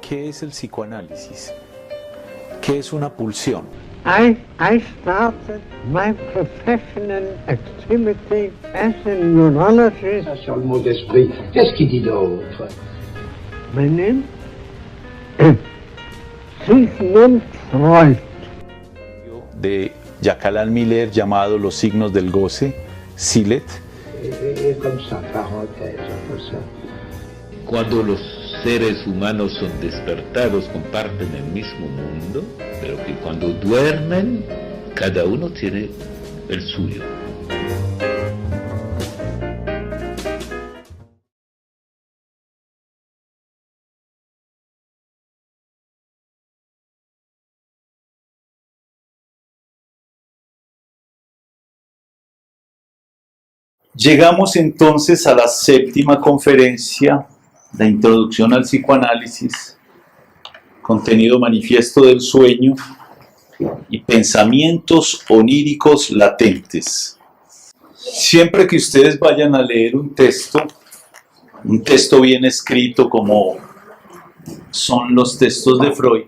¿Qué es el psicoanálisis? ¿Qué es una pulsión? I started my professional activity as a neurologist. Sur le mot d'esprit, qu'est-ce qu'il dit d'autre? My name? Sigmund Freud. De Jacques Alain Miller llamado Los signos del goce, Silet. Et comme ça, parenthèse, comme ça. Cuando los seres humanos son despertados comparten el mismo mundo, pero que cuando duermen cada uno tiene el suyo. Llegamos entonces a la séptima conferencia, la introducción al psicoanálisis, contenido manifiesto del sueño y pensamientos oníricos latentes. Siempre que ustedes vayan a leer un texto bien escrito como son los textos de Freud,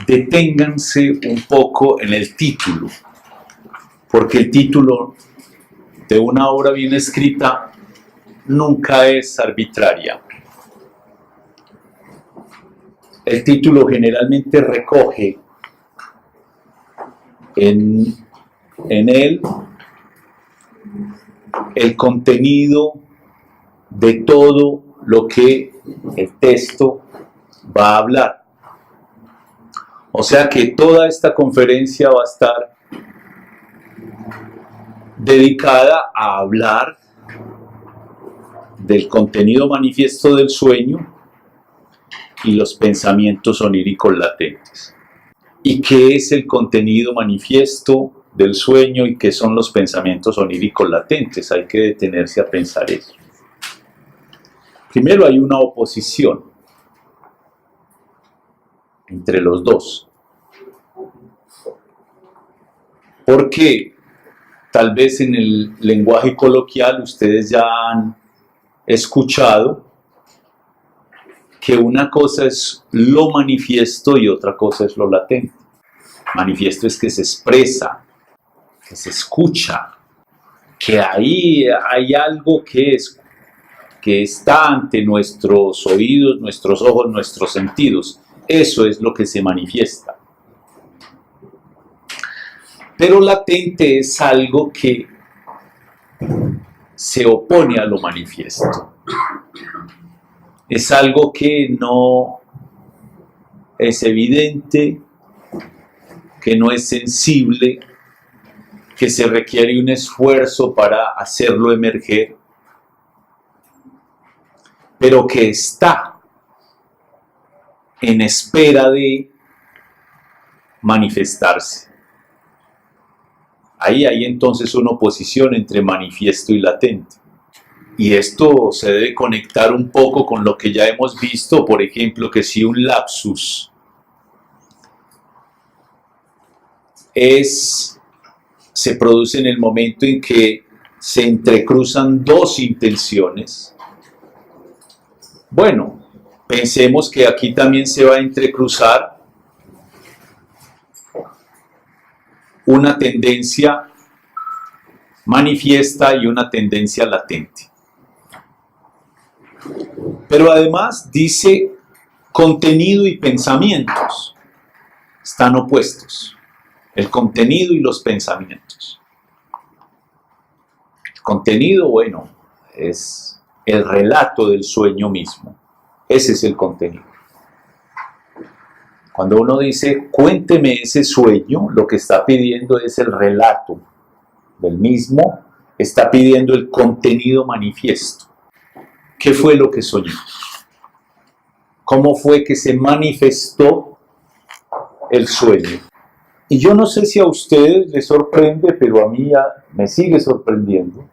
deténganse un poco en el título, porque el título de una obra bien escrita nunca es arbitraria. El título generalmente recoge en él el contenido de todo lo que el texto va a hablar. O sea que toda esta conferencia va a estar dedicada a hablar del contenido manifiesto del sueño y los pensamientos oníricos latentes. ¿Y qué es el contenido manifiesto del sueño y qué son los pensamientos oníricos latentes? Hay que detenerse a pensar eso. Primero hay una oposición entre los dos. Porque tal vez en el lenguaje coloquial ustedes ya han escuchado que una cosa es lo manifiesto y otra cosa es lo latente. Manifiesto es que se expresa, que se escucha, que ahí hay algo que está ante nuestros oídos, nuestros ojos, nuestros sentidos. Eso es lo que se manifiesta. Pero latente es algo que se opone a lo manifiesto. Es algo que no es evidente, que no es sensible, que se requiere un esfuerzo para hacerlo emerger, pero que está en espera de manifestarse. Ahí hay entonces una oposición entre manifiesto y latente. Y esto se debe conectar un poco con lo que ya hemos visto, por ejemplo, que si un lapsus se produce en el momento en que se entrecruzan dos intenciones, bueno, pensemos que aquí también se va a entrecruzar una tendencia manifiesta y una tendencia latente. Pero además dice contenido y pensamientos están opuestos. El contenido y los pensamientos. El contenido, bueno, es el relato del sueño mismo. Ese es el contenido. Cuando uno dice, cuénteme ese sueño, lo que está pidiendo es el relato del mismo, está pidiendo el contenido manifiesto. ¿Qué fue lo que soñó? ¿Cómo fue que se manifestó el sueño? Y yo no sé si a ustedes les sorprende, pero a mí ya me sigue sorprendiendo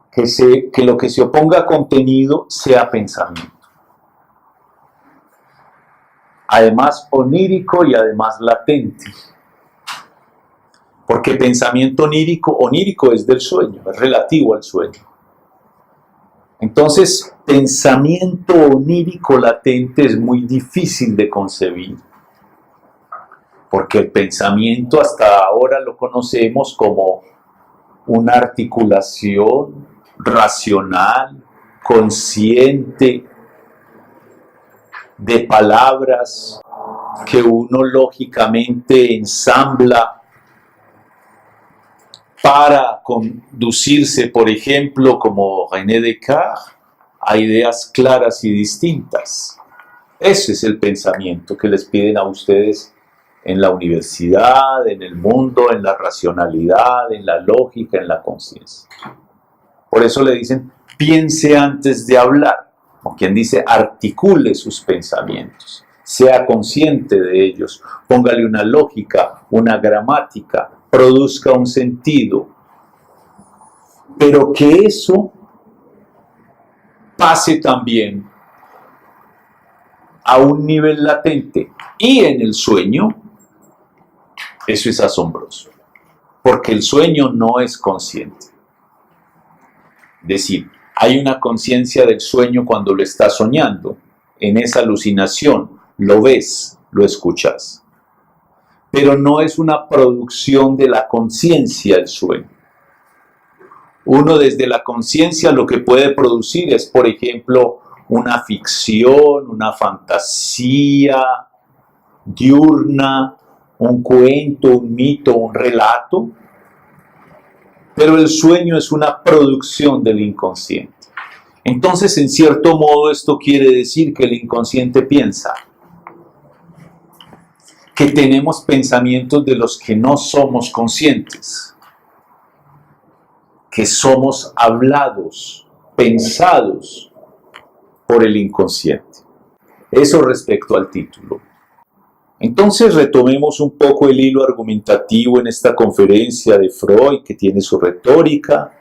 que lo que se oponga a contenido sea pensamiento. Además onírico y además latente. Porque pensamiento onírico es del sueño, es relativo al sueño. Entonces, pensamiento onírico latente es muy difícil de concebir, porque el pensamiento hasta ahora lo conocemos como una articulación racional, consciente, de palabras que uno lógicamente ensambla para conducirse, por ejemplo, como René Descartes, a ideas claras y distintas. Ese es el pensamiento que les piden a ustedes en la universidad, en el mundo, en la racionalidad, en la lógica, en la conciencia. Por eso le dicen, piense antes de hablar. O quien dice, articule sus pensamientos, sea consciente de ellos, póngale una lógica, una gramática, produzca un sentido. Pero que eso pase también a un nivel latente y en el sueño, eso es asombroso, porque el sueño no es consciente. Es decir, hay una conciencia del sueño cuando lo estás soñando, en esa alucinación, lo ves, lo escuchas, pero no es una producción de la conciencia el sueño. Uno desde la conciencia lo que puede producir es, por ejemplo, una ficción, una fantasía diurna, un cuento, un mito, un relato, pero el sueño es una producción del inconsciente. Entonces, en cierto modo, esto quiere decir que el inconsciente piensa, que tenemos pensamientos de los que no somos conscientes, que somos hablados, pensados por el inconsciente. Eso respecto al título. Entonces retomemos un poco el hilo argumentativo en esta conferencia de Freud, que tiene su retórica.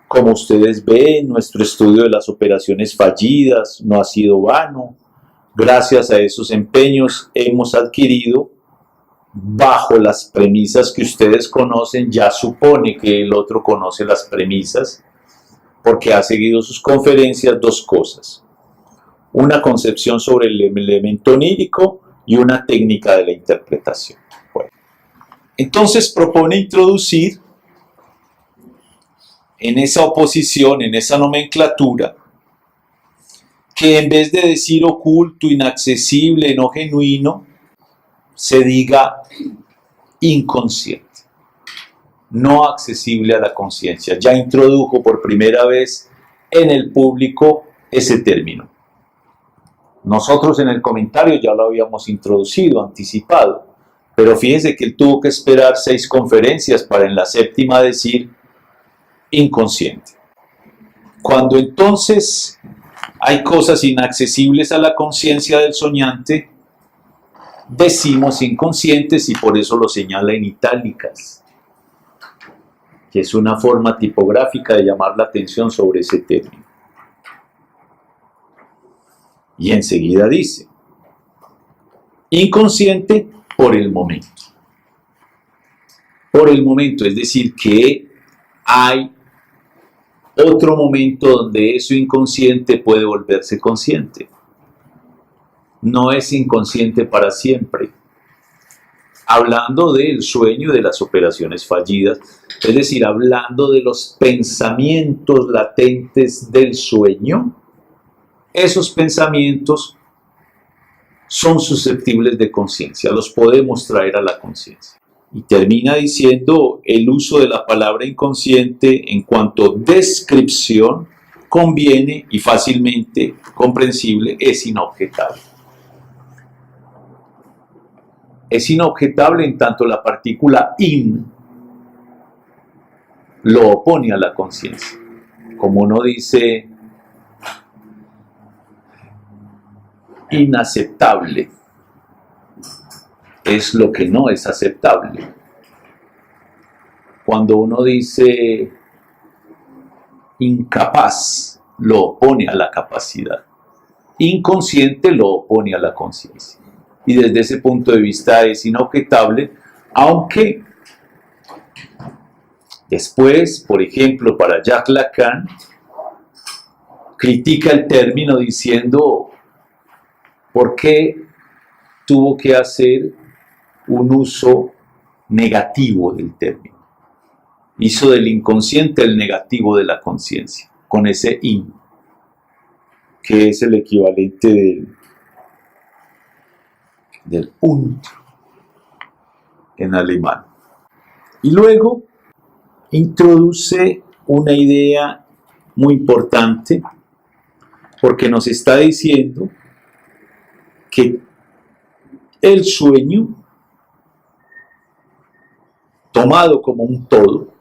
Como ustedes ven, nuestro estudio de las operaciones fallidas no ha sido vano. Gracias a esos empeños hemos adquirido, bajo las premisas que ustedes conocen, ya supone que el otro conoce las premisas, porque ha seguido sus conferencias, dos cosas. Una concepción sobre el elemento onírico y una técnica de la interpretación. Bueno, entonces propone introducir en esa oposición, en esa nomenclatura, que en vez de decir oculto, inaccesible, no genuino, se diga inconsciente, no accesible a la conciencia. Ya introdujo por primera vez en el público ese término. Nosotros en el comentario ya lo habíamos introducido, anticipado, pero fíjense que él tuvo que esperar 6 conferencias para en la 7ª decir inconsciente. Cuando entonces hay cosas inaccesibles a la conciencia del soñante, decimos inconscientes y por eso lo señala en itálicas, que es una forma tipográfica de llamar la atención sobre ese término. Y enseguida dice, inconsciente por el momento. Por el momento, es decir, que hay otro momento donde eso inconsciente puede volverse consciente. No es inconsciente para siempre. Hablando del sueño y de las operaciones fallidas, es decir, hablando de los pensamientos latentes del sueño, esos pensamientos son susceptibles de conciencia, los podemos traer a la conciencia. Y termina diciendo, el uso de la palabra inconsciente en cuanto descripción conviene y fácilmente comprensible, es inobjetable. Es inobjetable en tanto la partícula in lo opone a la conciencia. Como uno dice, inaceptable es lo que no es aceptable. Cuando uno dice incapaz, lo opone a la capacidad. Inconsciente lo opone a la conciencia. Y desde ese punto de vista es inobjetable, aunque después, por ejemplo, para Jacques Lacan, critica el término diciendo por qué tuvo que hacer un uso negativo del término. Hizo del inconsciente el negativo de la conciencia, con ese in, que es el equivalente del und en alemán. Y luego introduce una idea muy importante, porque nos está diciendo que el sueño, tomado como un todo,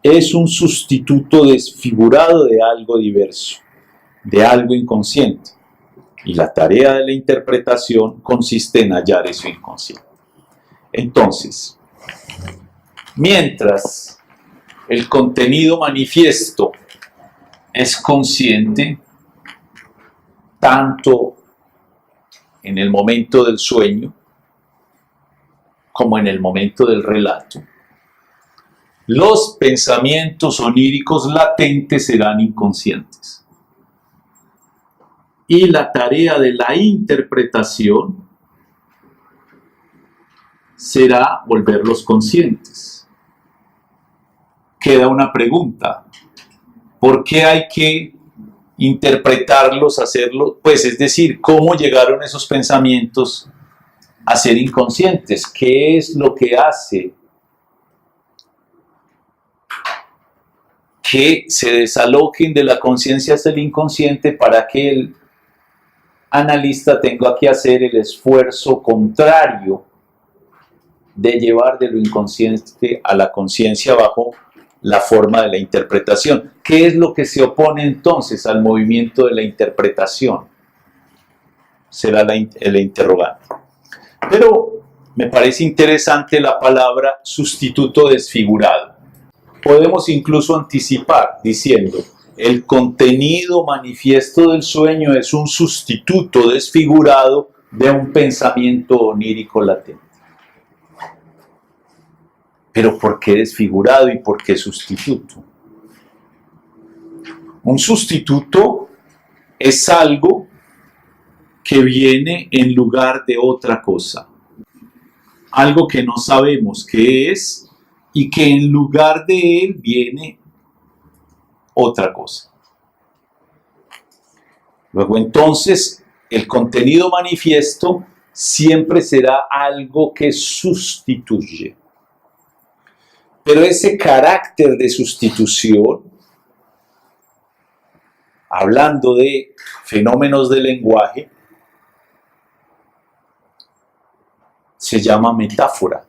es un sustituto desfigurado de algo diverso, de algo inconsciente. Y la tarea de la interpretación consiste en hallar eso inconsciente. Entonces, mientras el contenido manifiesto es consciente, tanto en el momento del sueño como en el momento del relato, los pensamientos oníricos latentes serán inconscientes. Y la tarea de la interpretación será volverlos conscientes. Queda una pregunta: ¿por qué hay que interpretarlos, hacerlos? Pues es decir, ¿cómo llegaron esos pensamientos a ser inconscientes? ¿Qué es lo que hace que se desalojen de la conciencia hacia el inconsciente para que el analista tenga que hacer el esfuerzo contrario de llevar de lo inconsciente a la conciencia bajo la forma de la interpretación? ¿Qué es lo que se opone entonces al movimiento de la interpretación? Será el interrogante. Pero me parece interesante la palabra sustituto desfigurado. Podemos incluso anticipar diciendo: el contenido manifiesto del sueño es un sustituto desfigurado de un pensamiento onírico latente. Pero ¿por qué desfigurado y por qué sustituto? Un sustituto es algo que viene en lugar de otra cosa. Algo que no sabemos qué es y que en lugar de él viene otra cosa. Luego entonces el contenido manifiesto siempre será algo que sustituye. Pero ese carácter de sustitución, hablando de fenómenos del lenguaje, se llama metáfora.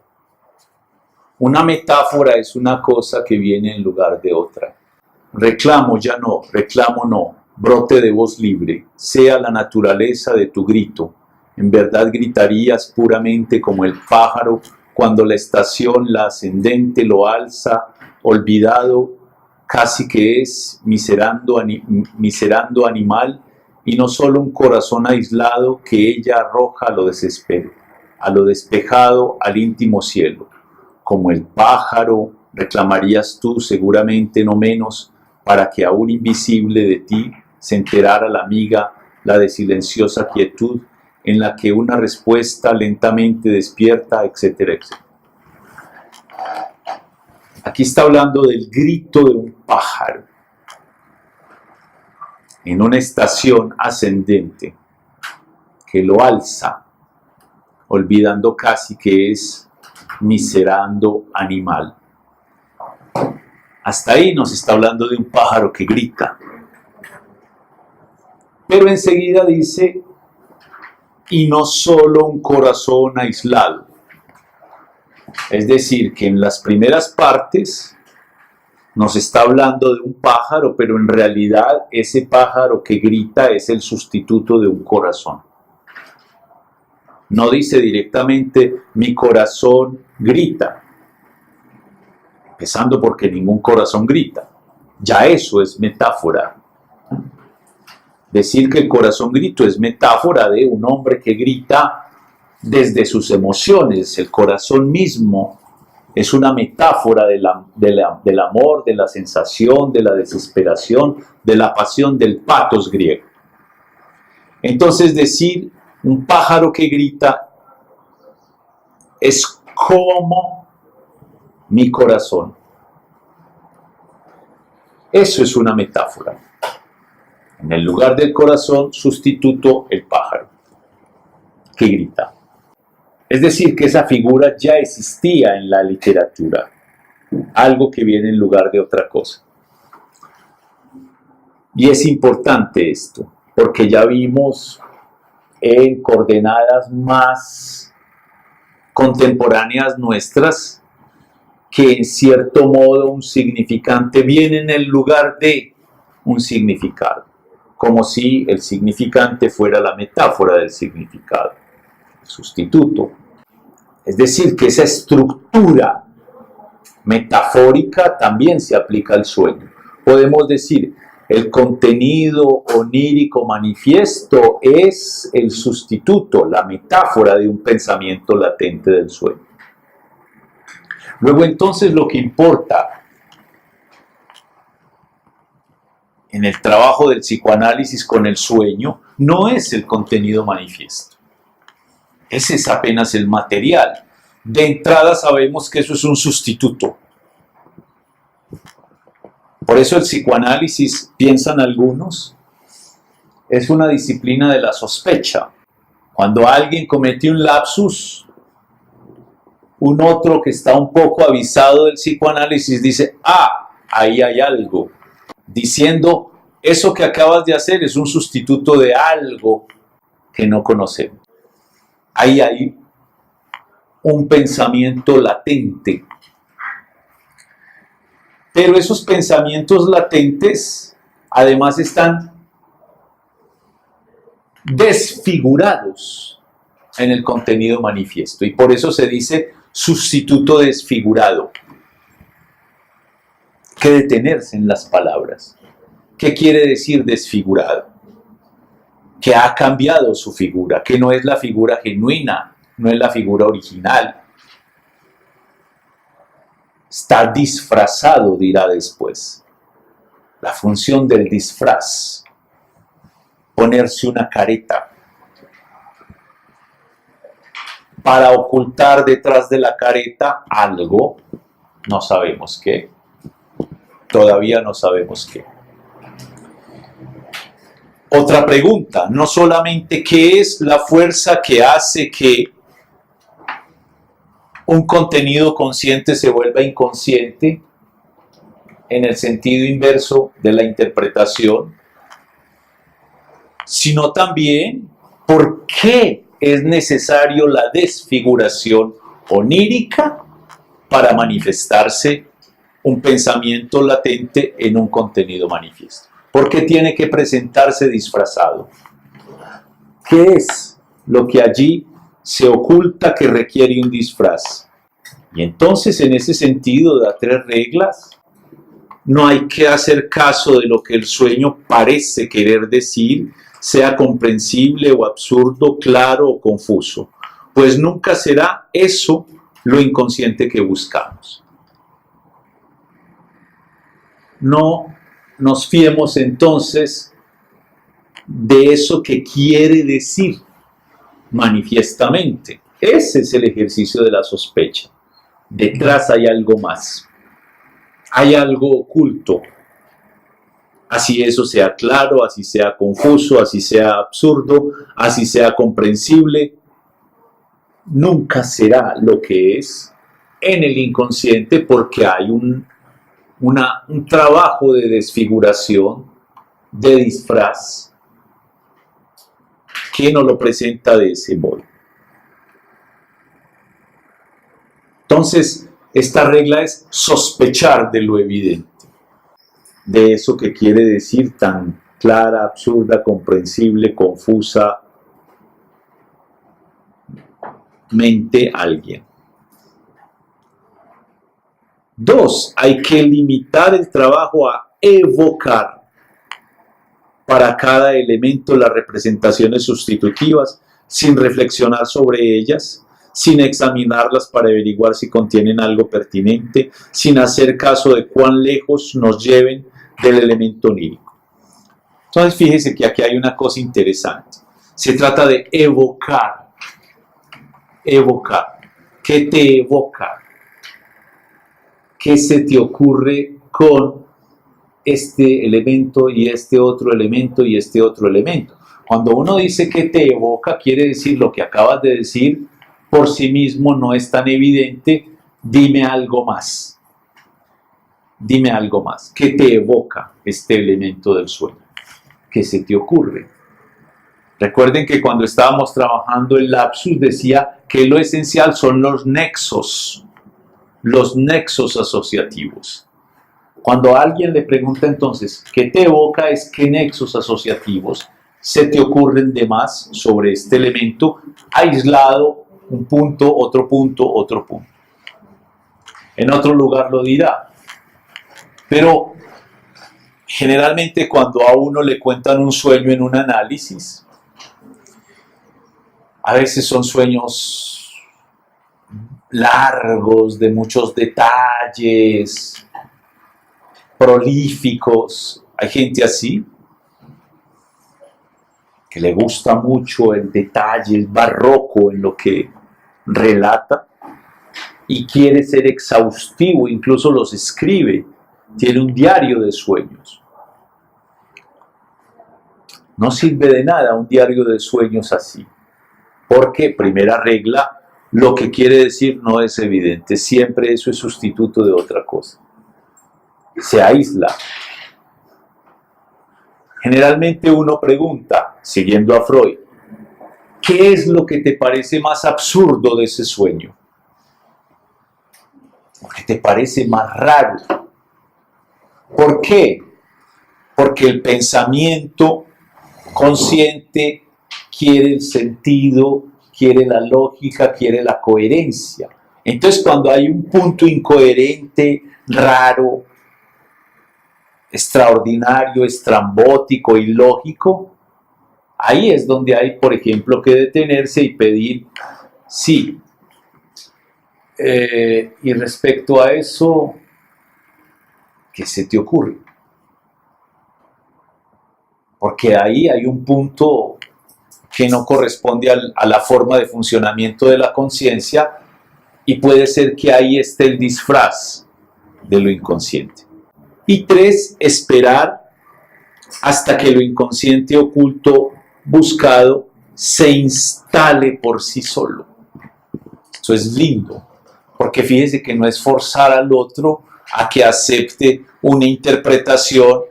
Una metáfora es una cosa que viene en lugar de otra. Reclamo ya no, reclamo no, brote de voz libre, sea la naturaleza de tu grito. En verdad gritarías puramente como el pájaro cuando la estación, la ascendente, lo alza, olvidado casi que es, miserando animal, y no solo un corazón aislado que ella arroja a lo desespero, a lo despejado, al íntimo cielo. Como el pájaro, reclamarías tú seguramente no menos, para que aún invisible de ti se enterara la amiga, la de silenciosa quietud, en la que una respuesta lentamente despierta, etcétera, etcétera. Aquí está hablando del grito de un pájaro en una estación ascendente que lo alza, olvidando casi que es miserando animal. Hasta ahí nos está hablando de un pájaro que grita. Pero enseguida dice: y no solo un corazón aislado. Es decir, que en las primeras partes nos está hablando de un pájaro, pero en realidad ese pájaro que grita es el sustituto de un corazón. No dice directamente: mi corazón grita, empezando porque ningún corazón grita. Ya eso es metáfora. Decir que el corazón grito es metáfora de un hombre que grita desde sus emociones. El corazón mismo Es una metáfora del amor, de la sensación, de la desesperación, de la pasión, del pathos griego. Entonces decir un pájaro que grita es como mi corazón. Eso es una metáfora. En el lugar del corazón, sustituto el pájaro que grita. Es decir, que esa figura ya existía en la literatura, algo que viene en lugar de otra cosa. Y es importante esto, porque ya vimos en coordenadas más contemporáneas nuestras que en cierto modo un significante viene en el lugar de un significado, como si el significante fuera la metáfora del significado, el sustituto. Es decir, que esa estructura metafórica también se aplica al sueño. Podemos decir, el contenido onírico manifiesto es el sustituto, la metáfora de un pensamiento latente del sueño. Luego entonces lo que importa en el trabajo del psicoanálisis con el sueño no es el contenido manifiesto. Ese es apenas el material. De entrada sabemos que eso es un sustituto. Por eso el psicoanálisis, piensan algunos, es una disciplina de la sospecha. Cuando alguien comete un lapsus, un otro que está un poco avisado del psicoanálisis dice, ahí hay algo. Diciendo, eso que acabas de hacer es un sustituto de algo que no conocemos. Ahí hay un pensamiento latente. Pero esos pensamientos latentes además están desfigurados en el contenido manifiesto y por eso se dice sustituto desfigurado. Que detenerse en las palabras. ¿Qué quiere decir desfigurado? Que ha cambiado su figura, que no es la figura genuina, no es la figura original. Está disfrazado, dirá después. La función del disfraz. Ponerse una careta. Para ocultar detrás de la careta algo, no sabemos qué. Todavía no sabemos qué. Otra pregunta, no solamente qué es la fuerza que hace que un contenido consciente se vuelva inconsciente en el sentido inverso de la interpretación, sino también por qué es necesario la desfiguración onírica para manifestarse un pensamiento latente en un contenido manifiesto. ¿Por qué tiene que presentarse disfrazado? ¿Qué es lo que allí se oculta que requiere un disfraz? Y entonces, en ese sentido, da 3 reglas. No hay que hacer caso de lo que el sueño parece querer decir, sea comprensible o absurdo, claro o confuso, pues nunca será eso lo inconsciente que buscamos. No nos fiemos entonces de eso que quiere decir manifiestamente. Ese es el ejercicio de la sospecha. Detrás hay algo más. Hay algo oculto. Así eso sea claro, así sea confuso, así sea absurdo, así sea comprensible, nunca será lo que es en el inconsciente porque hay un trabajo de desfiguración, de disfraz, que nos lo presenta de ese modo. Entonces, esta regla es sospechar de lo evidente, de eso que quiere decir tan clara, absurda, comprensible, confusa, mente alguien. 2, hay que limitar el trabajo a evocar para cada elemento las representaciones sustitutivas sin reflexionar sobre ellas, sin examinarlas para averiguar si contienen algo pertinente, sin hacer caso de cuán lejos nos lleven del elemento onírico. Entonces fíjese que aquí hay una cosa interesante. Se trata de evocar. Evocar. ¿Qué te evoca? ¿Qué se te ocurre con este elemento y este otro elemento y este otro elemento? Cuando uno dice que te evoca, quiere decir lo que acabas de decir por sí mismo no es tan evidente. Dime algo más. Dime algo más. ¿Qué te evoca este elemento del sueño? ¿Qué se te ocurre? Recuerden que cuando estábamos trabajando el lapsus decía que lo esencial son los nexos asociativos. Cuando a alguien le pregunta entonces, ¿qué te evoca? Es qué nexos asociativos se te ocurren de más sobre este elemento aislado, un punto, otro punto, otro punto. En otro lugar lo dirá. Pero generalmente cuando a uno le cuentan un sueño en un análisis, a veces son sueños largos, de muchos detalles, prolíficos. Hay gente así, que le gusta mucho el detalle, el barroco en lo que relata y quiere ser exhaustivo, incluso los escribe, tiene un diario de sueños. No sirve de nada un diario de sueños así. Porque, primera regla, lo que quiere decir no es evidente. Siempre eso es sustituto de otra cosa. Se aísla. Generalmente uno pregunta, siguiendo a Freud, ¿qué es lo que te parece más absurdo de ese sueño? ¿Lo que te parece más raro? ¿Por qué? Porque el pensamiento consciente quiere el sentido, quiere la lógica, quiere la coherencia. Entonces, cuando hay un punto incoherente, raro, extraordinario, estrambótico, ilógico, ahí es donde hay, por ejemplo, que detenerse y pedir, sí. Y respecto a eso, ¿qué se te ocurre? Porque ahí hay un punto que no corresponde a la forma de funcionamiento de la conciencia y puede ser que ahí esté el disfraz de lo inconsciente. Y 3, esperar hasta que lo inconsciente oculto buscado se instale por sí solo. Eso es lindo, porque fíjese que no es forzar al otro a que acepte una interpretación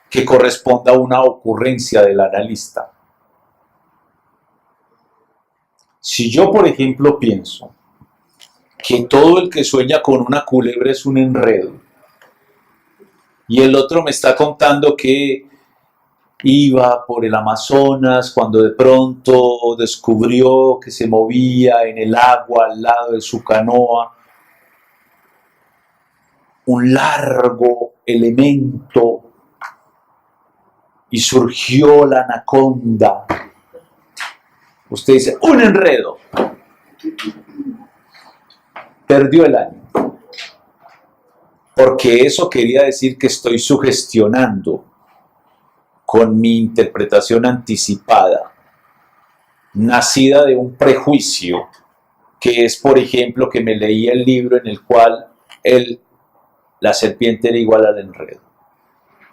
que corresponda a una ocurrencia del analista. Si yo, por ejemplo, pienso que todo el que sueña con una culebra es un enredo, y el otro me está contando que iba por el Amazonas cuando de pronto descubrió que se movía en el agua al lado de su canoa un largo elemento y surgió la anaconda. Usted dice, un enredo. Perdió el año. Porque eso quería decir que estoy sugestionando con mi interpretación anticipada, nacida de un prejuicio, que es, por ejemplo, que me leí el libro en el cual la serpiente era igual al enredo.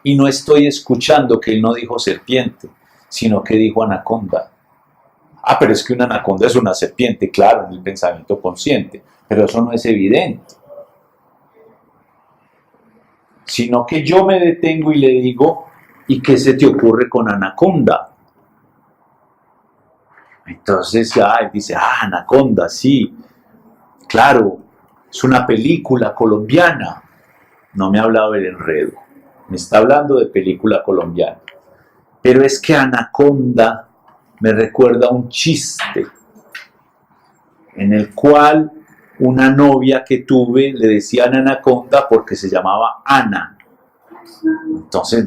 Y no estoy escuchando que él no dijo serpiente, sino que dijo anaconda. Ah, pero es que una anaconda es una serpiente, claro, en el pensamiento consciente, pero eso no es evidente. Sino que yo me detengo y le digo, ¿y qué se te ocurre con anaconda? Entonces ya él dice, anaconda, sí, claro, es una película colombiana. No me ha hablado del enredo, me está hablando de película colombiana. Pero es que anaconda me recuerda un chiste en el cual una novia que tuve le decían anaconda porque se llamaba Ana. Entonces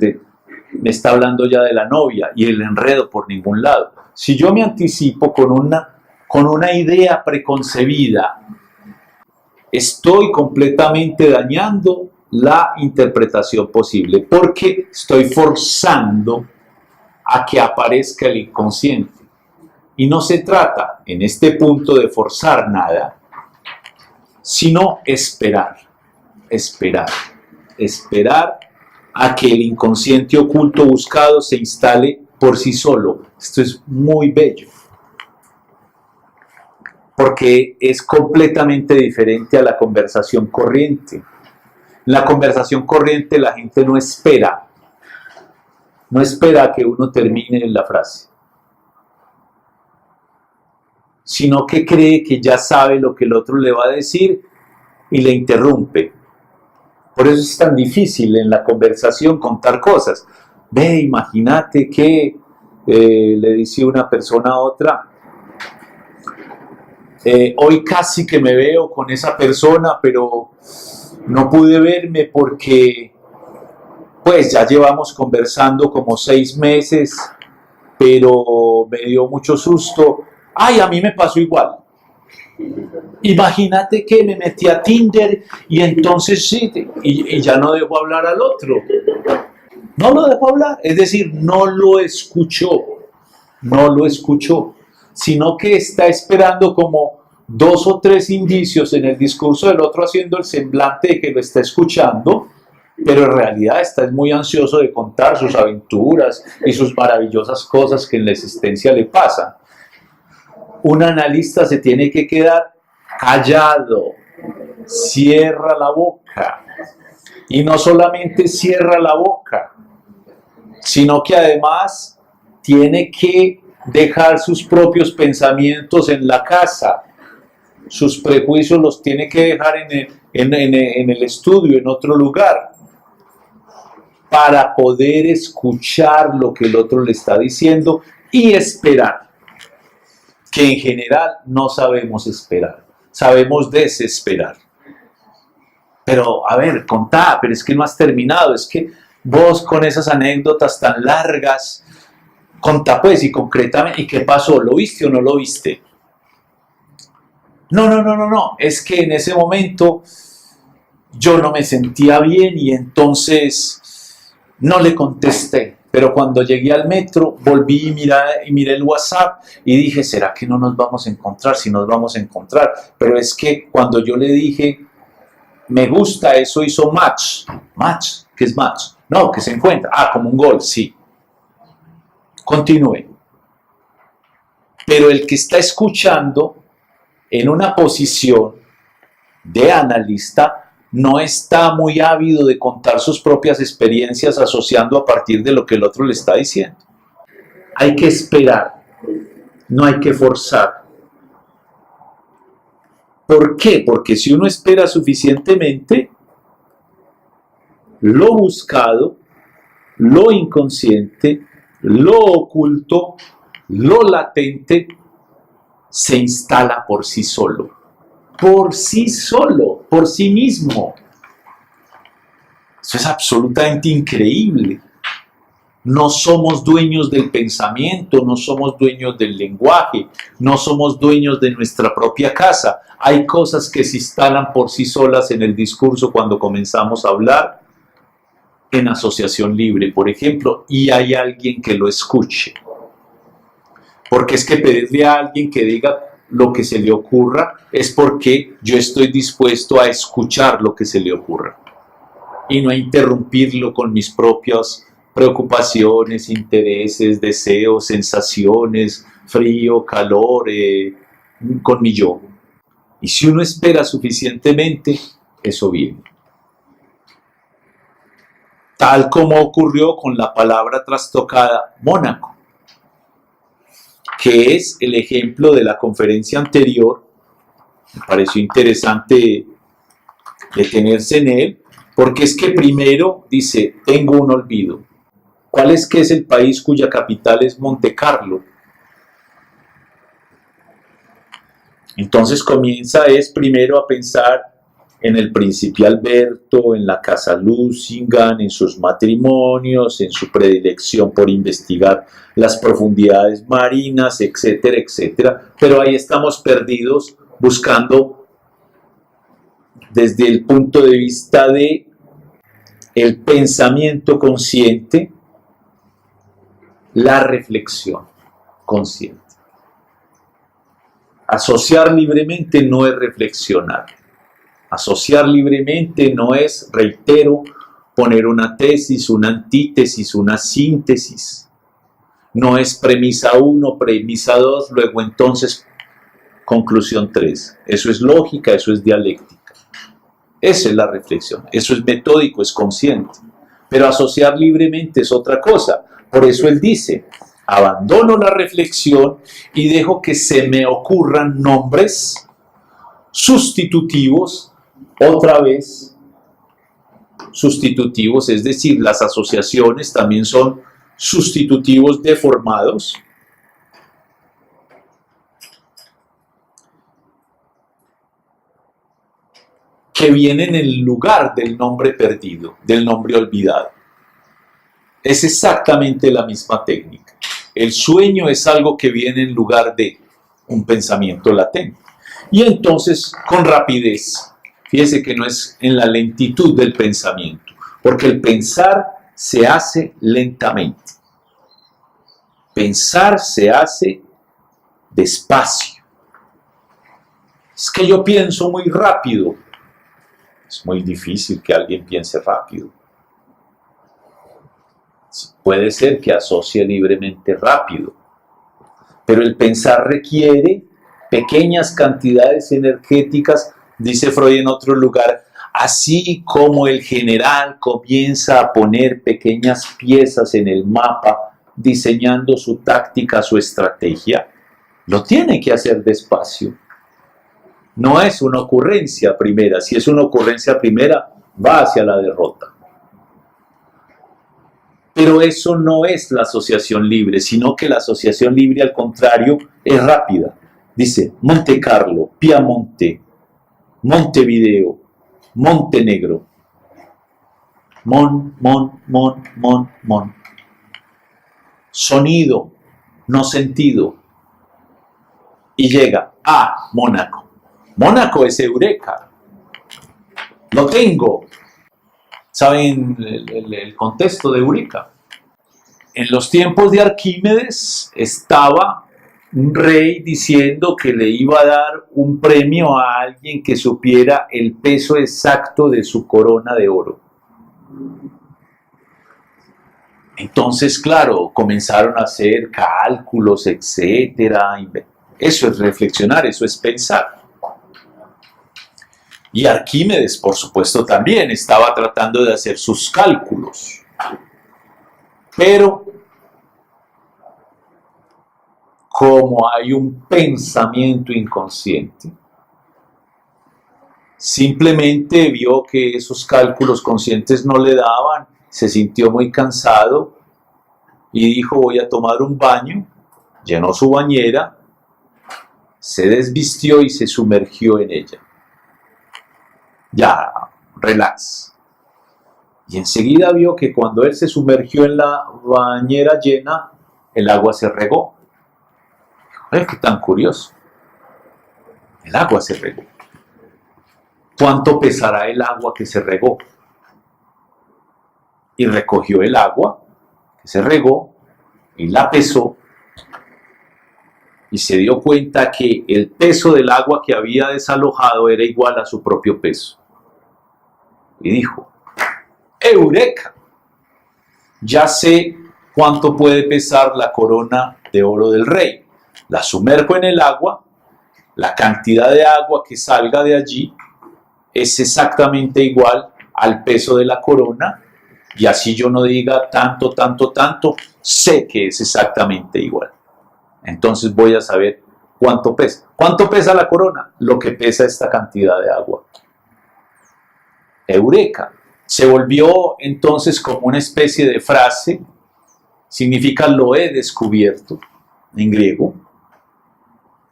me está hablando ya de la novia y el enredo por ningún lado. Si yo me anticipo con una con una idea preconcebida, estoy completamente dañando la interpretación posible, porque estoy forzando a que aparezca el inconsciente. Y no se trata en este punto de forzar nada, sino esperar a que el inconsciente oculto buscado se instale por sí solo. Esto es muy bello, porque es completamente diferente a la conversación corriente. En la conversación corriente la gente no espera a que uno termine la frase, sino que cree que ya sabe lo que el otro le va a decir y le interrumpe. Por eso es tan difícil en la conversación contar cosas. Ve, imagínate que le dice una persona a otra, hoy casi que me veo con esa persona, pero no pude verme porque pues ya llevamos conversando como 6 meses, pero me dio mucho susto. Ay, a mí me pasó igual. Imagínate que me metí a Tinder y entonces sí, y ya no dejo hablar al otro. No lo dejó hablar, es decir, no lo escuchó, sino que está esperando como 2 o 3 indicios en el discurso del otro, haciendo el semblante de que lo está escuchando, pero en realidad está muy ansioso de contar sus aventuras y sus maravillosas cosas que en la existencia le pasan. Un analista se tiene que quedar callado, cierra la boca, y no solamente cierra la boca, sino que además tiene que dejar sus propios pensamientos en la casa, sus prejuicios los tiene que dejar en el estudio, en otro lugar, para poder escuchar lo que el otro le está diciendo y esperar, que en general no sabemos esperar, sabemos desesperar. Pero, a ver, contá, pero es que no has terminado, es que vos con esas anécdotas tan largas, contá pues y concretamente, ¿y qué pasó? ¿Lo viste o no lo viste? No, es que en ese momento yo no me sentía bien y entonces no le contesté. Pero cuando llegué al metro, volví y miré el WhatsApp y dije, ¿será que no nos vamos a encontrar? Si nos vamos a encontrar. Pero es que cuando yo le dije, me gusta, eso hizo match. ¿Match? ¿Qué es match? No, que se encuentra. Ah, como un gol, sí. Continúe. Pero el que está escuchando en una posición de analista no está muy ávido de contar sus propias experiencias asociando a partir de lo que el otro le está diciendo. Hay que esperar, no hay que forzar. ¿Por qué? Porque si uno espera suficientemente, lo buscado, lo inconsciente, lo oculto, lo latente, se instala por sí solo. Por sí solo, por sí mismo. Eso es absolutamente increíble. No somos dueños del pensamiento, no somos dueños del lenguaje, no somos dueños de nuestra propia casa. Hay cosas que se instalan por sí solas en el discurso cuando comenzamos a hablar en asociación libre, por ejemplo, y hay alguien que lo escuche. Porque es que pedirle a alguien que diga lo que se le ocurra es porque yo estoy dispuesto a escuchar lo que se le ocurra y no a interrumpirlo con mis propias preocupaciones, intereses, deseos, sensaciones, frío, calor, con mi yo. Y si uno espera suficientemente, eso viene. Tal como ocurrió con la palabra trastocada Mónaco, que es el ejemplo de la conferencia anterior. Me pareció interesante detenerse en él, porque es que primero dice, tengo un olvido. ¿Cuál es que es el país cuya capital es Monte Carlo? Entonces comienza primero a pensar en el Príncipe Alberto, en la Casa Lusignan, en sus matrimonios, en su predilección por investigar las profundidades marinas, etcétera, etcétera. Pero ahí estamos perdidos buscando desde el punto de vista de el pensamiento consciente, la reflexión consciente. Asociar libremente no es reflexionar. Asociar libremente no es, reitero, poner una tesis, una antítesis, una síntesis. No es premisa 1, premisa 2, luego entonces conclusión 3. Eso es lógica, eso es dialéctica. Esa es la reflexión, eso es metódico, es consciente. Pero asociar libremente es otra cosa. Por eso él dice, abandono la reflexión y dejo que se me ocurran nombres sustitutivos, otra vez sustitutivos, es decir, las asociaciones también son sustitutivos deformados, que vienen en lugar del nombre perdido, del nombre olvidado. Es exactamente la misma técnica. El sueño es algo que viene en lugar de un pensamiento latente. Y entonces, con rapidez, fíjese que no es en la lentitud del pensamiento, porque el pensar se hace lentamente. Pensar se hace despacio. Es que yo pienso muy rápido. Es muy difícil que alguien piense rápido. Puede ser que asocie libremente rápido, pero el pensar requiere pequeñas cantidades energéticas, dice Freud en otro lugar, así como el general comienza a poner pequeñas piezas en el mapa, diseñando su táctica, su estrategia, lo tiene que hacer despacio. No es una ocurrencia primera. Si es una ocurrencia primera, va hacia la derrota. Pero eso no es la asociación libre, sino que la asociación libre, al contrario, es rápida. Dice Monte Carlo, Piamonte, Montevideo, Montenegro. Mon. Sonido, no sentido. Y llega a Mónaco. Mónaco es Eureka. Lo tengo. ¿Saben el contexto de Eureka? En los tiempos de Arquímedes estaba un rey diciendo que le iba a dar un premio a alguien que supiera el peso exacto de su corona de oro. Entonces, claro, comenzaron a hacer cálculos, etcétera. Eso es reflexionar, eso es pensar. Y Arquímedes, por supuesto, también estaba tratando de hacer sus cálculos. Pero, como hay un pensamiento inconsciente, simplemente vio que esos cálculos conscientes no le daban, se sintió muy cansado y dijo, voy a tomar un baño, llenó su bañera, se desvistió y se sumergió en ella. Ya, relax. Y enseguida vio que cuando él se sumergió en la bañera llena, el agua se regó. ¡Qué tan curioso! El agua se regó. ¿Cuánto pesará el agua que se regó? Y recogió el agua que se regó y la pesó. Y se dio cuenta que el peso del agua que había desalojado era igual a su propio peso. Y dijo, ¡Eureka! Ya sé cuánto puede pesar la corona de oro del rey. La sumerjo en el agua, la cantidad de agua que salga de allí es exactamente igual al peso de la corona, y así yo no diga tanto, sé que es exactamente igual. Entonces voy a saber cuánto pesa. ¿Cuánto pesa la corona? Lo que pesa esta cantidad de agua. Eureka. Se volvió entonces como una especie de frase, significa lo he descubierto en griego,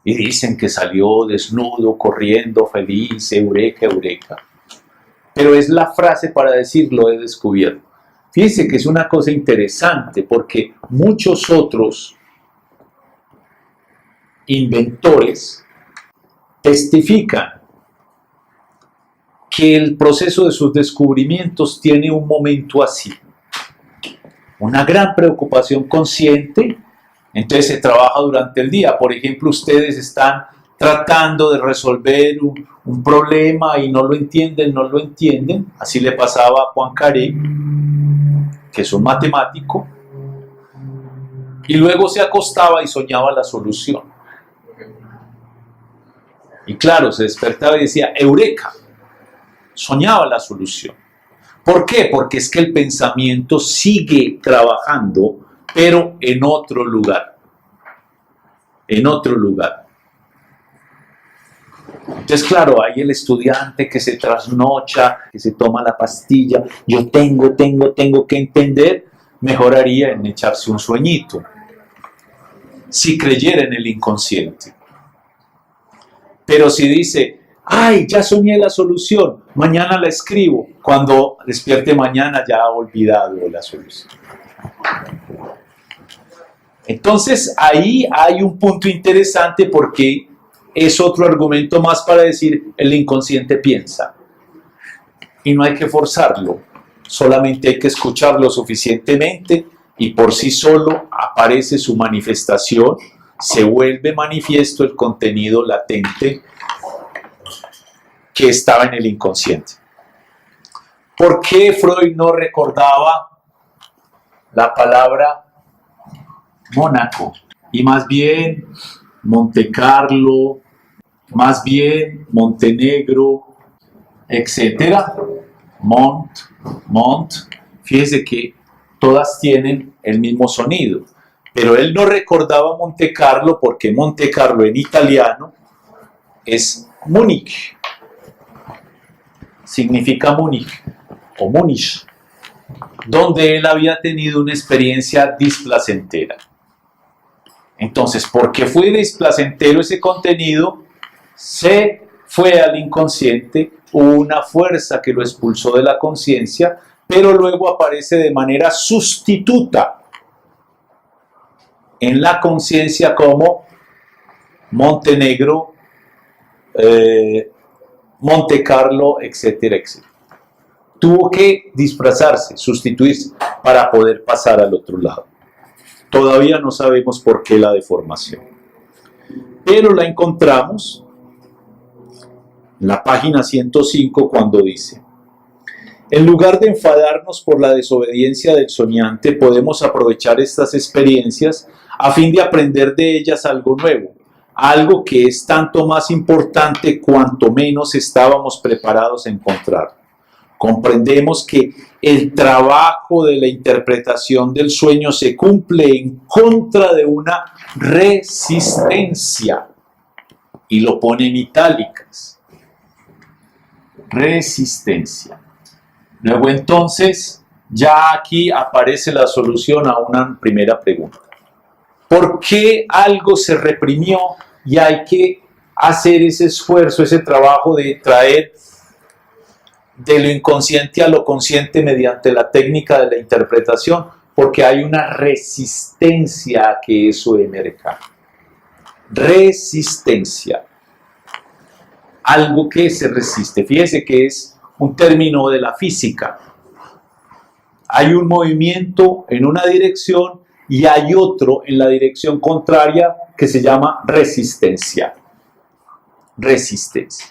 y dicen que salió desnudo, corriendo, feliz, eureka, eureka. pero es la frase para decir lo he descubierto. Fíjense que es una cosa interesante porque muchos otros inventores testifican que el proceso de sus descubrimientos tiene un momento así, una gran preocupación consciente, entonces se trabaja durante el día. Por ejemplo, ustedes están tratando de resolver un problema y no lo entienden, así le pasaba a Poincaré, que es un matemático, y luego se acostaba y soñaba la solución. Y claro, se despertaba y decía, ¡eureka! Soñaba la solución. ¿Por qué? Porque es que el pensamiento sigue trabajando, pero en otro lugar. En otro lugar. Entonces, claro, hay el estudiante que se trasnocha, que se toma la pastilla. Yo tengo que entender. Mejoraría en echarse un sueñito. Si creyera en el inconsciente. Pero si dice, ¡ay, ya soñé la solución! Mañana la escribo. Cuando despierte mañana ya ha olvidado la solución. Entonces, ahí hay un punto interesante porque es otro argumento más para decir el inconsciente piensa. Y no hay que forzarlo. Solamente hay que escucharlo suficientemente y por sí solo aparece su manifestación. Se vuelve manifiesto el contenido latente que estaba en el inconsciente. ¿Por qué Freud no recordaba la palabra Mónaco? Y más bien Monte Carlo, más bien Montenegro, etcétera. Fíjese que todas tienen el mismo sonido. Pero él no recordaba Monte Carlo porque Monte Carlo en italiano es Múnich. Significa Múnich o Múnich, donde él había tenido una experiencia displacentera. Entonces, porque fue displacentero ese contenido, se fue al inconsciente, hubo una fuerza que lo expulsó de la conciencia, pero luego aparece de manera sustituta en la conciencia como Montenegro, Monte Carlo, etcétera, etcétera. Tuvo que disfrazarse, sustituirse para poder pasar al otro lado. Todavía no sabemos por qué la deformación, pero la encontramos en la página 105 cuando dice: en lugar de enfadarnos por la desobediencia del soñante, podemos aprovechar estas experiencias a fin de aprender de ellas algo nuevo, algo que es tanto más importante cuanto menos estábamos preparados a encontrar. Comprendemos que el trabajo de la interpretación del sueño se cumple en contra de una resistencia, y lo pone en itálicas. Resistencia. Luego entonces, ya aquí aparece la solución a una primera pregunta. ¿Por qué algo se reprimió y hay que hacer ese esfuerzo, ese trabajo de traer de lo inconsciente a lo consciente mediante la técnica de la interpretación? Porque hay una resistencia a que eso emerja. Resistencia. Algo que se resiste. Fíjese que es un término de la física. Hay un movimiento en una dirección y hay otro en la dirección contraria que se llama resistencia. Resistencia.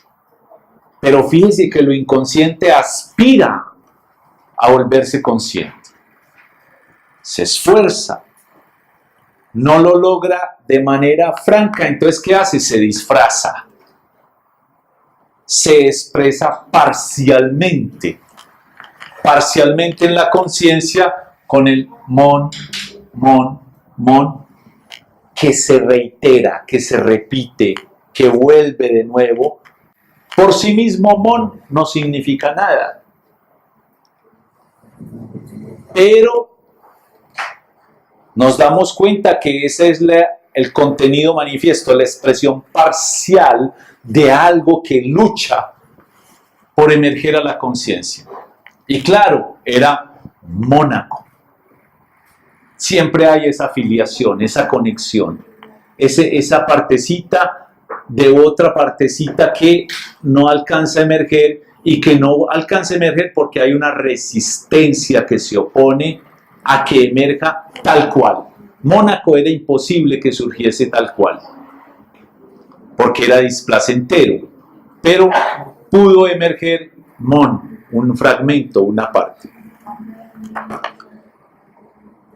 Pero fíjese que lo inconsciente aspira a volverse consciente. Se esfuerza. No lo logra de manera franca. Entonces, ¿qué hace? Se disfraza. Se expresa parcialmente. Parcialmente en la conciencia con el mon, que se reitera, que se repite, que vuelve de nuevo. Por sí mismo mon no significa nada. Pero nos damos cuenta que ese es el contenido manifiesto, la expresión parcial de algo que lucha por emerger a la conciencia. Y claro, era Mónaco. Siempre hay esa afiliación, esa conexión, esa partecita de otra partecita que no alcanza a emerger y que no alcanza a emerger porque hay una resistencia que se opone a que emerja tal cual. Mónaco era imposible que surgiese tal cual, porque era displacentero, pero pudo emerger un fragmento, una parte.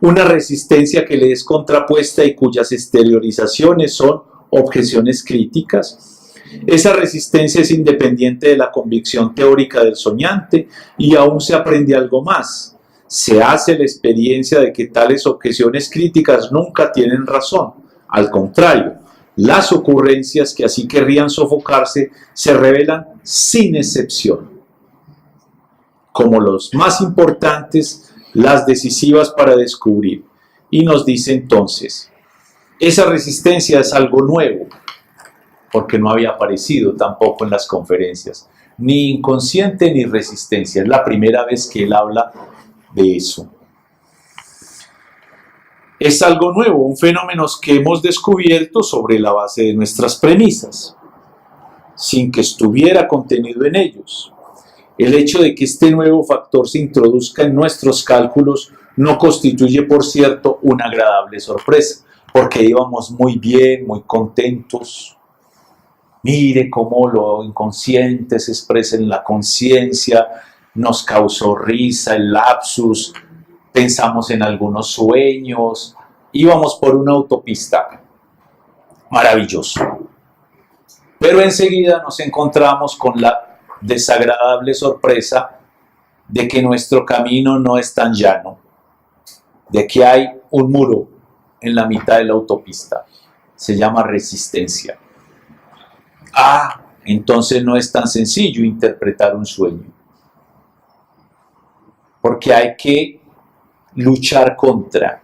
Una resistencia que le es contrapuesta y cuyas exteriorizaciones son objeciones críticas. Esa resistencia es independiente de la convicción teórica del soñante y aún se aprende algo más. Se hace la experiencia de que tales objeciones críticas nunca tienen razón. Al contrario, las ocurrencias que así querrían sofocarse se revelan sin excepción como los más importantes, las decisivas para descubrir. Y nos dice entonces, esa resistencia es algo nuevo, porque no había aparecido tampoco en las conferencias, ni inconsciente ni resistencia. Es la primera vez que él habla de eso. Es algo nuevo, un fenómeno que hemos descubierto sobre la base de nuestras premisas, sin que estuviera contenido en ellos. El hecho de que este nuevo factor se introduzca en nuestros cálculos no constituye, por cierto, una agradable sorpresa, porque íbamos muy bien, muy contentos. Mire cómo lo inconsciente se expresa en la conciencia, nos causó risa el lapsus, pensamos en algunos sueños, íbamos por una autopista. Maravilloso. Pero enseguida nos encontramos con la desagradable sorpresa de que nuestro camino no es tan llano, de que hay un muro en la mitad de la autopista. Se llama resistencia. Entonces no es tan sencillo interpretar un sueño, porque hay que luchar contra,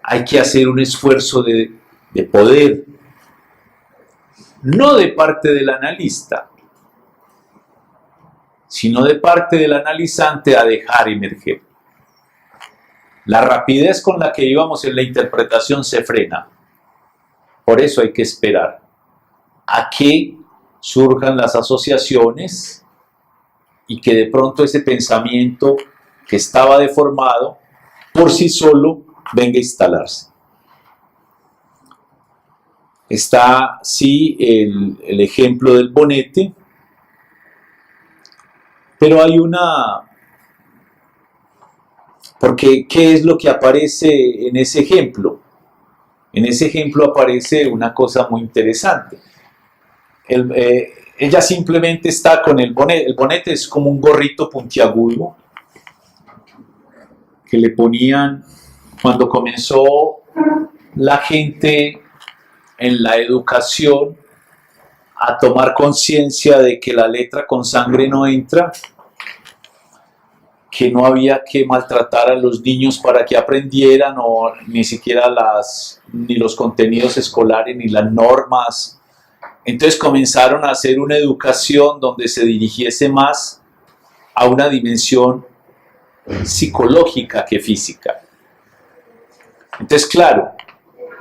hay que hacer un esfuerzo de poder, no de parte del analista, sino de parte del analizante a dejar emerger. La rapidez con la que íbamos en la interpretación se frena. Por eso hay que esperar a que surjan las asociaciones y que de pronto ese pensamiento que estaba deformado por sí solo venga a instalarse. Está, sí, el ejemplo del bonete, pero hay porque ¿qué es lo que aparece en ese ejemplo? En ese ejemplo aparece una cosa muy interesante. Ella simplemente está con el bonete. El bonete es como un gorrito puntiagudo que le ponían cuando comenzó la gente en la educación a tomar conciencia de que la letra con sangre no entra, que no había que maltratar a los niños para que aprendieran, o ni siquiera ni los contenidos escolares ni las normas. Entonces comenzaron a hacer una educación donde se dirigiese más a una dimensión psicológica que física. Entonces, claro,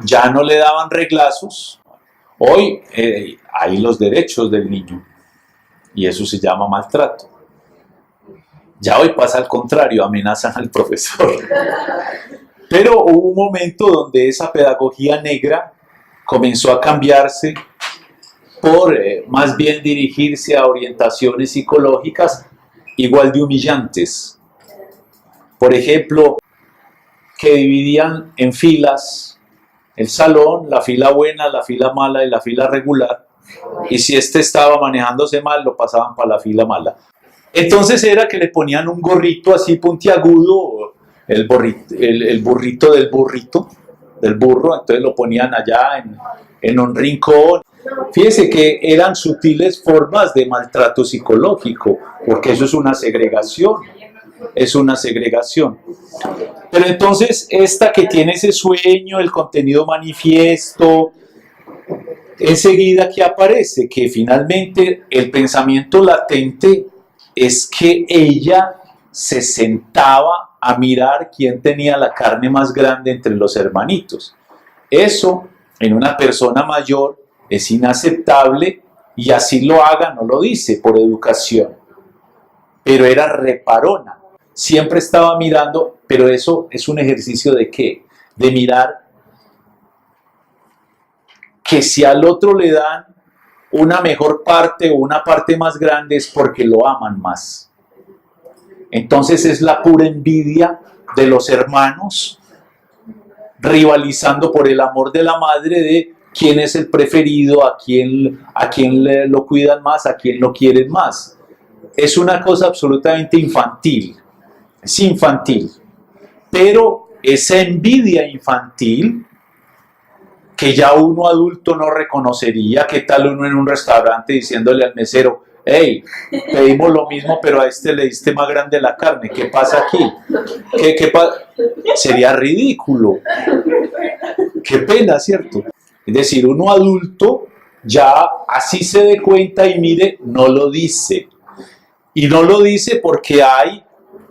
ya no le daban reglazos. Hoy hay los derechos del niño y eso se llama maltrato. Ya hoy pasa al contrario, amenazan al profesor. Pero hubo un momento donde esa pedagogía negra comenzó a cambiarse por más bien dirigirse a orientaciones psicológicas igual de humillantes. Por ejemplo, que dividían en filas el salón, la fila buena, la fila mala y la fila regular, y si este estaba manejándose mal, lo pasaban para la fila mala. Entonces era que le ponían un gorrito así puntiagudo, el burrito del burro, entonces lo ponían allá en un rincón. Fíjese que eran sutiles formas de maltrato psicológico, porque eso es una segregación. Pero entonces esta que tiene ese sueño, el contenido manifiesto, enseguida que aparece, que finalmente el pensamiento latente es que ella se sentaba a mirar quién tenía la carne más grande entre los hermanitos. Eso en una persona mayor es inaceptable y así lo haga, no lo dice por educación. Pero era reparona, siempre estaba mirando, pero eso es un ejercicio ¿de qué? De mirar que si al otro le dan una mejor parte o una parte más grande es porque lo aman más. Entonces es la pura envidia de los hermanos rivalizando por el amor de la madre de quién es el preferido, a quién lo cuidan más, a quién lo quieren más. Es una cosa absolutamente infantil, es infantil, pero esa envidia infantil que ya uno adulto no reconocería. ¿Qué tal uno en un restaurante diciéndole al mesero, hey, pedimos lo mismo, pero a este le diste más grande la carne? ¿Qué pasa aquí? Sería ridículo. Qué pena, ¿cierto? Es decir, uno adulto ya así se dé cuenta y mire, no lo dice. Y no lo dice porque hay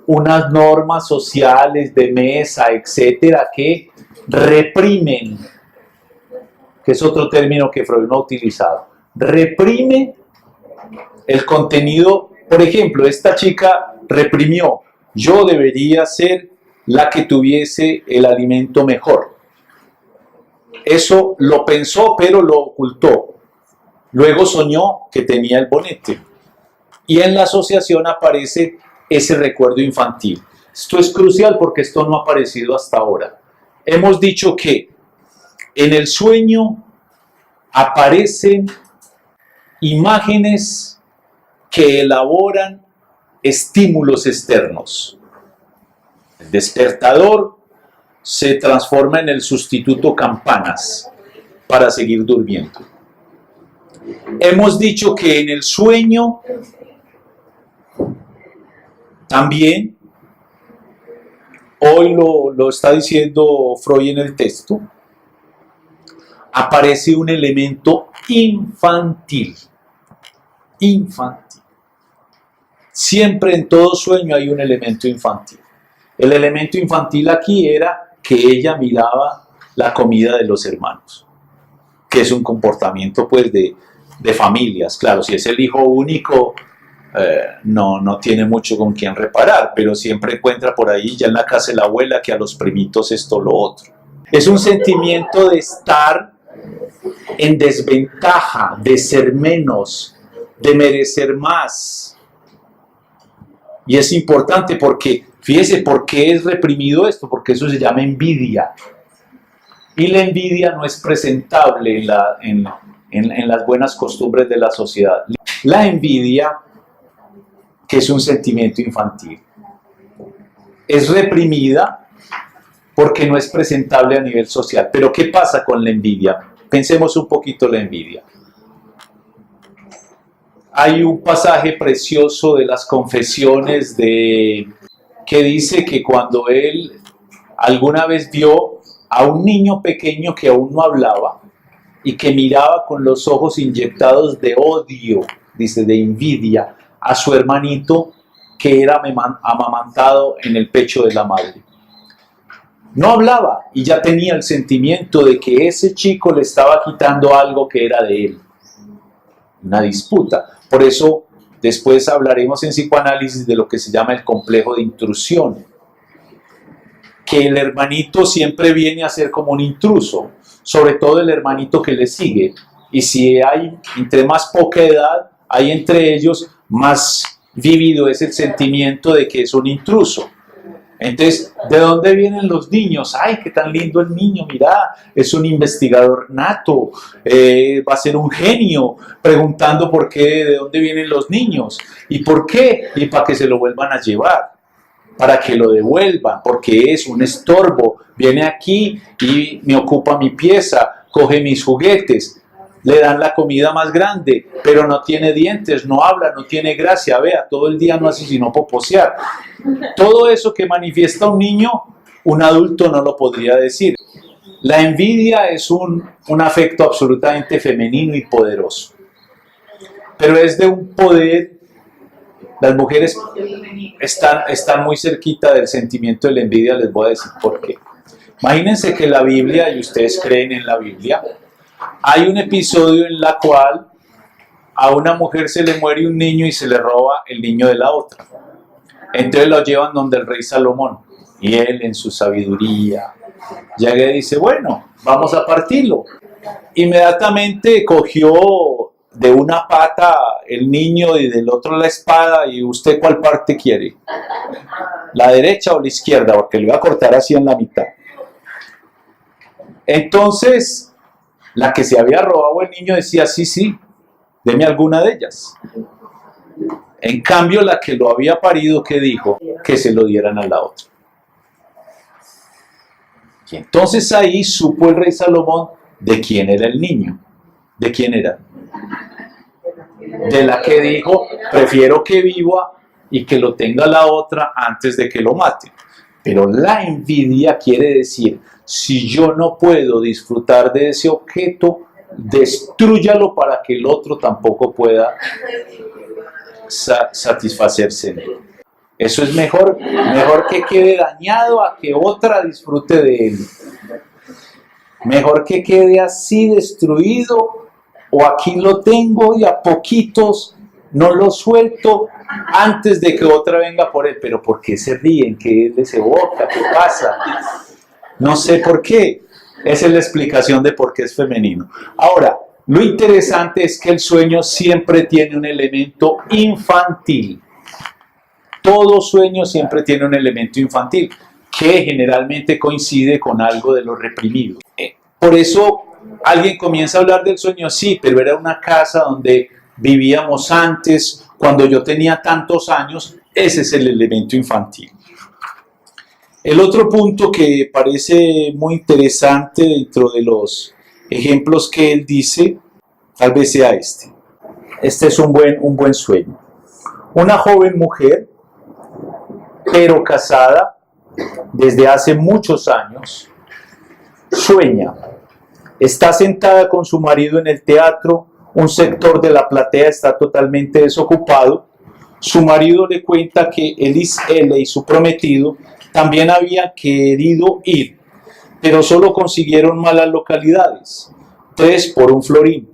unas normas sociales de mesa, etcétera, que reprimen, que es otro término que Freud no ha utilizado, reprime el contenido. Por ejemplo, esta chica reprimió, yo debería ser la que tuviese el alimento mejor. Eso lo pensó, pero lo ocultó. Luego soñó que tenía el bonete. Y en la asociación aparece ese recuerdo infantil. Esto es crucial porque esto no ha aparecido hasta ahora. Hemos dicho que en el sueño aparecen imágenes que elaboran estímulos externos. El despertador se transforma en el sustituto campanas para seguir durmiendo. Hemos dicho que en el sueño también, hoy lo está diciendo Freud en el texto, aparece un elemento infantil. Infantil. Siempre en todo sueño hay un elemento infantil. El elemento infantil aquí era que ella miraba la comida de los hermanos, que es un comportamiento pues de familias. Claro, si es el hijo único, no tiene mucho con quien reparar, pero siempre encuentra por ahí ya en la casa de la abuela que a los primitos esto lo otro. Es un sentimiento de estar en desventaja, de ser menos, de merecer más. Y es importante porque, fíjese, ¿por qué es reprimido esto? Porque eso se llama envidia. Y la envidia no es presentable en las buenas costumbres de la sociedad. La envidia, que es un sentimiento infantil, es reprimida porque no es presentable a nivel social. Pero ¿qué pasa con la envidia? Pensemos un poquito la envidia. Hay un pasaje precioso de las confesiones que dice que cuando él alguna vez vio a un niño pequeño que aún no hablaba y que miraba con los ojos inyectados de odio, dice, de envidia, a su hermanito que era amamantado en el pecho de la madre. No hablaba y ya tenía el sentimiento de que ese chico le estaba quitando algo que era de él. Una disputa. Por eso después hablaremos en psicoanálisis de lo que se llama el complejo de intrusión. Que el hermanito siempre viene a ser como un intruso, sobre todo el hermanito que le sigue. Y si hay entre más poca edad, hay entre ellos, más vívido es el sentimiento de que es un intruso. Entonces, ¿de dónde vienen los niños? ¡Ay, qué tan lindo el niño! Mira, es un investigador nato, va a ser un genio, preguntando por qué, de dónde vienen los niños, y por qué, y para que se lo vuelvan a llevar, para que lo devuelvan, porque es un estorbo, viene aquí y me ocupa mi pieza, coge mis juguetes, le dan la comida más grande, pero no tiene dientes, no habla, no tiene gracia, vea, todo el día no hace sino poposear. Todo eso que manifiesta un niño, un adulto no lo podría decir. La envidia es un afecto absolutamente femenino y poderoso, pero es de un poder Las mujeres están muy cerquita del sentimiento de la envidia, les voy a decir por qué. Imagínense que la Biblia, y ustedes creen en la Biblia, hay un episodio en la cual a una mujer se le muere un niño y se le roba el niño de la otra. Entonces lo llevan donde el rey Salomón, y él en su sabiduría llega y dice, bueno, vamos a partirlo. Inmediatamente cogió de una pata el niño y del otro la espada, y ¿usted cuál parte quiere? ¿La derecha o la izquierda? Porque le voy a cortar así en la mitad. Entonces, la que se había robado el niño decía, sí, deme alguna de ellas. En cambio, la que lo había parido, ¿qué dijo? Que se lo dieran a la otra. Y entonces ahí supo el rey Salomón de quién era el niño. ¿De quién era? De la que dijo, prefiero que viva y que lo tenga la otra antes de que lo mate. Pero la envidia quiere decir, si yo no puedo disfrutar de ese objeto, destrúyalo para que el otro tampoco pueda satisfacerse en él. Eso es mejor que quede dañado a que otra disfrute de él. Mejor que quede así destruido, o aquí lo tengo y a poquitos no lo suelto antes de que otra venga por él. Pero ¿por qué se ríen? ¿Qué les evoca? ¿Qué pasa? No sé por qué. Esa es la explicación de por qué es femenino. Ahora, lo interesante es que el sueño siempre tiene un elemento infantil. Todo sueño siempre tiene un elemento infantil, que generalmente coincide con algo de lo reprimido. Por eso alguien comienza a hablar del sueño, sí, pero era una casa donde vivíamos antes, cuando yo tenía tantos años. Ese es el elemento infantil. El otro punto que parece muy interesante dentro de los ejemplos que él dice, tal vez sea este. Este es un buen sueño. Una joven mujer, pero casada desde hace muchos años, sueña. Está sentada con su marido en el teatro, un sector de la platea está totalmente desocupado. Su marido le cuenta que él y su prometido también habían querido ir, pero solo consiguieron malas localidades, 3 por un florín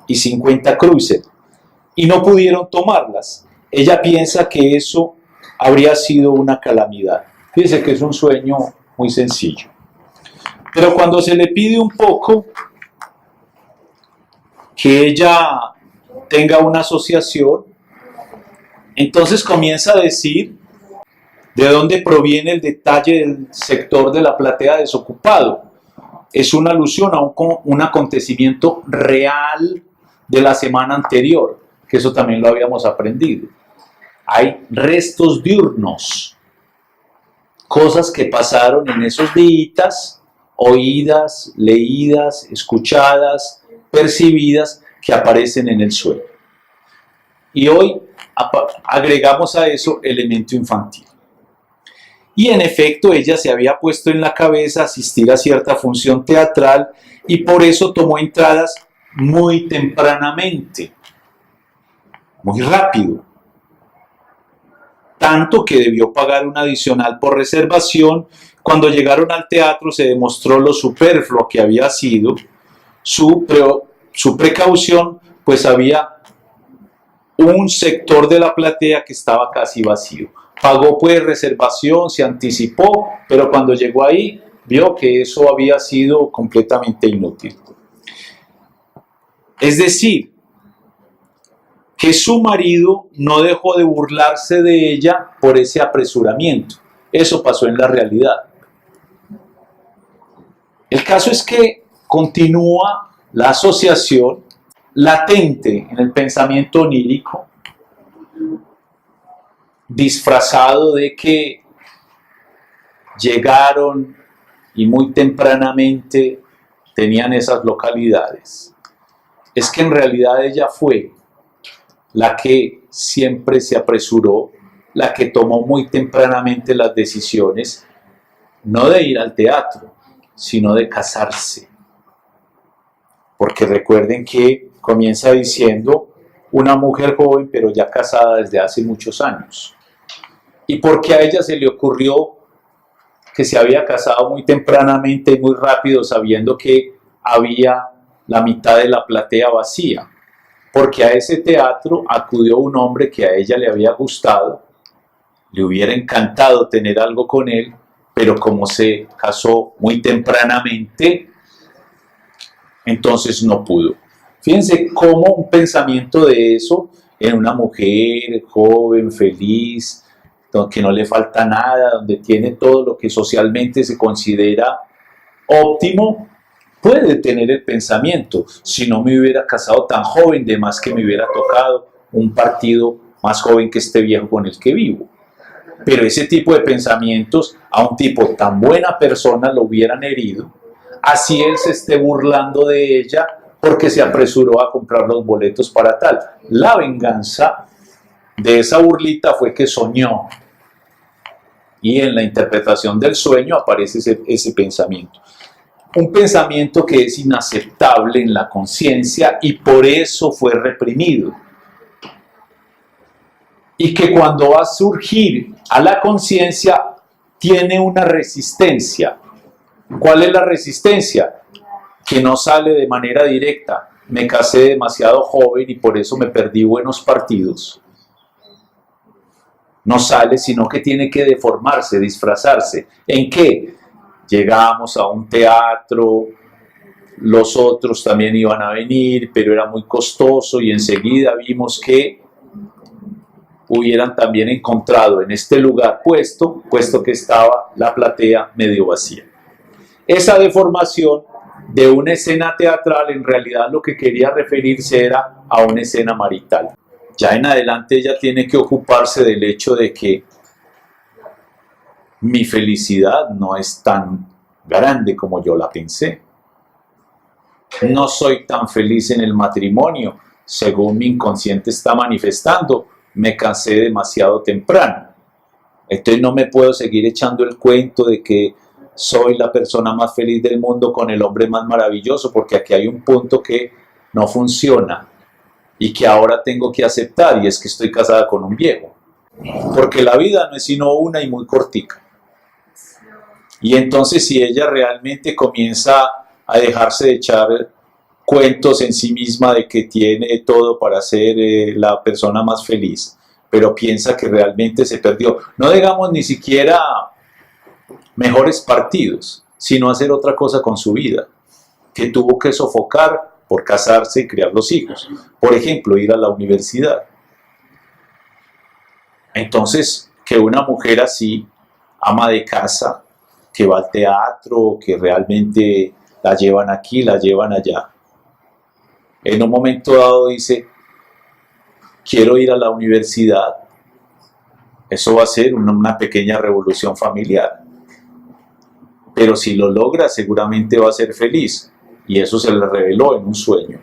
y 50 cruces, y no pudieron tomarlas. Ella piensa que eso habría sido una calamidad. Fíjense que es un sueño muy sencillo. Pero cuando se le pide un poco que ella tenga una asociación, entonces comienza a decir de dónde proviene el detalle del sector de la platea desocupado. Es una alusión a un acontecimiento real de la semana anterior, que eso también lo habíamos aprendido. Hay restos diurnos, cosas que pasaron en esos días, oídas, leídas, escuchadas, percibidas, que aparecen en el sueño. Y hoy agregamos a eso elemento infantil. Y en efecto, ella se había puesto en la cabeza asistir a cierta función teatral y por eso tomó entradas muy tempranamente, muy rápido. Tanto que debió pagar un adicional por reservación. Cuando llegaron al teatro se demostró lo superfluo que había sido su precaución, pues había un sector de la platea que estaba casi vacío. Pagó pues reservación, se anticipó, pero cuando llegó ahí vio que eso había sido completamente inútil. Es decir, que su marido no dejó de burlarse de ella por ese apresuramiento. Eso pasó en la realidad. El caso es que continúa la asociación latente en el pensamiento onírico, disfrazado de que llegaron y muy tempranamente tenían esas localidades. Es que en realidad ella fue la que siempre se apresuró, la que tomó muy tempranamente las decisiones, no de ir al teatro, sino de casarse. Porque recuerden que comienza diciendo una mujer joven, pero ya casada desde hace muchos años. Y porque a ella se le ocurrió que se había casado muy tempranamente y muy rápido, sabiendo que había la mitad de la platea vacía. Porque a ese teatro acudió un hombre que a ella le había gustado, le hubiera encantado tener algo con él, pero como se casó muy tempranamente, entonces no pudo. Fíjense cómo un pensamiento de eso en una mujer joven, feliz, que no le falta nada, donde tiene todo lo que socialmente se considera óptimo, puede tener el pensamiento: si no me hubiera casado tan joven, de más que me hubiera tocado un partido más joven que este viejo con el que vivo. Pero ese tipo de pensamientos a un tipo tan buena persona lo hubieran herido, así él se esté burlando de ella porque se apresuró a comprar los boletos para tal. La venganza de esa burlita fue que soñó, y en la interpretación del sueño aparece ese pensamiento. Un pensamiento que es inaceptable en la conciencia y por eso fue reprimido. Y que cuando va a surgir a la conciencia tiene una resistencia. ¿Cuál es la resistencia? Que no sale de manera directa. Me casé demasiado joven y por eso me perdí buenos partidos. No sale, sino que tiene que deformarse, disfrazarse. ¿En qué? Llegamos a un teatro, los otros también iban a venir, pero era muy costoso y enseguida vimos que hubieran también encontrado en este lugar puesto que estaba la platea medio vacía. Esa deformación de una escena teatral en realidad lo que quería referirse era a una escena marital. Ya en adelante ella tiene que ocuparse del hecho de que mi felicidad no es tan grande como yo la pensé. No soy tan feliz en el matrimonio, según mi inconsciente está manifestando. Me casé demasiado temprano. Entonces no me puedo seguir echando el cuento de que soy la persona más feliz del mundo con el hombre más maravilloso, porque aquí hay un punto que no funciona y que ahora tengo que aceptar, y es que estoy casada con un viejo. Porque la vida no es sino una y muy cortica. Y entonces si ella realmente comienza a dejarse de echar cuentos en sí misma de que tiene todo para ser la persona más feliz, pero piensa que realmente se perdió, no digamos ni siquiera mejores partidos, sino hacer otra cosa con su vida, que tuvo que sofocar por casarse y criar los hijos. Por ejemplo, ir a la universidad. Entonces, que una mujer así, ama de casa, que va al teatro, que realmente la llevan aquí, la llevan allá, en un momento dado dice: quiero ir a la universidad. Eso va a ser una pequeña revolución familiar. Pero si lo logra, seguramente va a ser feliz. Y eso se le reveló en un sueño.